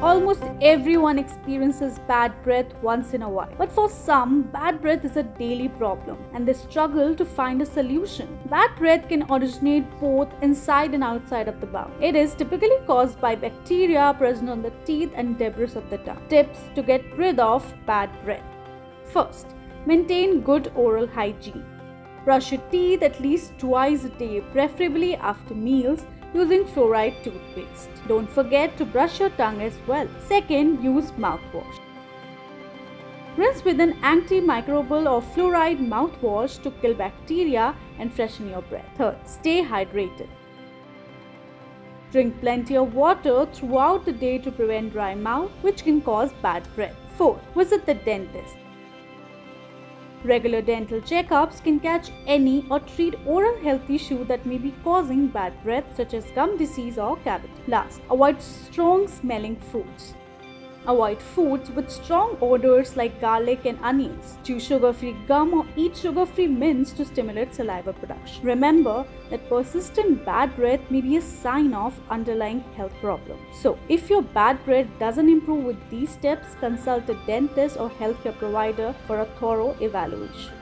Almost everyone experiences bad breath once in a while. But for some, bad breath is a daily problem and they struggle to find a solution. Bad breath can originate both inside and outside of the mouth. It is typically caused by bacteria present on the teeth and debris of the tongue. Tips to get rid of bad breath. First, maintain good oral hygiene. Brush your teeth at least twice a day, preferably after meals, using fluoride toothpaste. Don't forget to brush your tongue as well. Second, use mouthwash. Rinse with an antimicrobial or fluoride mouthwash to kill bacteria and freshen your breath. Third, stay hydrated. Drink plenty of water throughout the day to prevent dry mouth, which can cause bad breath. Fourth, visit the dentist. Regular dental checkups can catch any or treat oral health issue that may be causing bad breath, such as gum disease or cavity. Last, avoid strong smelling foods. Avoid foods with strong odors like garlic and onions. Chew sugar-free gum or eat sugar-free mints to stimulate saliva production. Remember that persistent bad breath may be a sign of underlying health problems. So, if your bad breath doesn't improve with these steps, consult a dentist or healthcare provider for a thorough evaluation.